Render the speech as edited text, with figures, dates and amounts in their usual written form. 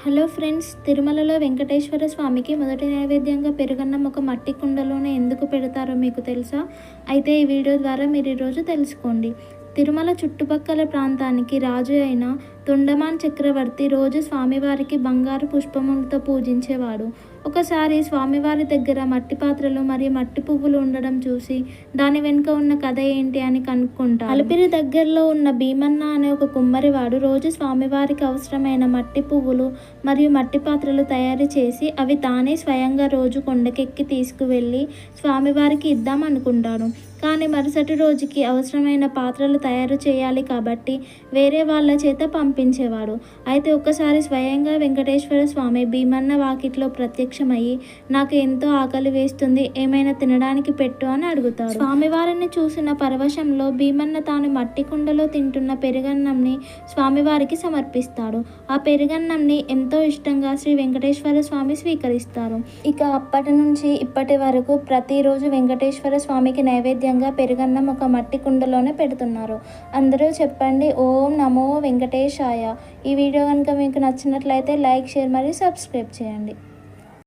Hello friends, తిరుమలలో వెంకటేశ్వర స్వామికి మొదటి నైవేద్యంగా పెరుగన్నం ఒక మట్టి కుండలోనే ఎందుకు పెడతారో మీకు తెలుసా? అయితే ఈ వీడియో ద్వారా మీరు ఈరోజు తెలుసుకోండి. తిరుమల చుట్టుపక్కల ప్రాంతానికి రాజు అయిన తొండమాన్ చక్రవర్తి రోజు స్వామివారికి బంగారు పుష్పములతో పూజించేవాడు. ఒకసారి స్వామివారి దగ్గర మట్టి పాత్రలు మరియు మట్టి పువ్వులు ఉండడం చూసి దాని వెనుక ఉన్న కథ ఏంటి అని కనుక్కుంటాడు. అలిపిరి దగ్గరలో ఉన్న భీమన్న అనే ఒక కుమ్మరివాడు రోజు స్వామివారికి అవసరమైన మట్టి పువ్వులు మరియు మట్టి పాత్రలు తయారు చేసి అవి తానే స్వయంగా రోజు కొండకెక్కి తీసుకువెళ్ళి స్వామివారికి ఇద్దాం అనుకుంటాడు. కానీ మరుసటి రోజుకి అవసరమైన పాత్రలు తయారు చేయాలి కాబట్టి వేరే వాళ్ళ చేత పంపించేవాడు. అయితే ఒక్కసారి స్వయంగా వెంకటేశ్వర స్వామి భీమన్న వాకిట్లో ప్రత్యక్షమయ్యి, నాకు ఎంతో ఆకలి వేస్తుంది, ఏమైనా తినడానికి పెట్టు అని అడుగుతాడు. స్వామివారిని చూసిన పరవశంలో భీమన్న తాను మట్టి కుండలో తింటున్న పెరుగన్నంని స్వామివారికి సమర్పిస్తాడు. ఆ పెరుగన్నంని ఎంతో ఇష్టంగా శ్రీ వెంకటేశ్వర స్వామి స్వీకరిస్తారు. ఇక అప్పటి నుంచి ఇప్పటి వరకు ప్రతిరోజు వెంకటేశ్వర స్వామికి నైవేద్యంగా పెరుగన్నం ఒక మట్టి కుండలోనే పెడుతున్నారు. అందరూ చెప్పండి, ఓం నమో వెంకటేశాయ. ఈ వీడియో కనుక మీకు నచ్చినట్లయితే లైక్, షేర్ మరియు సబ్స్క్రైబ్ చేయండి.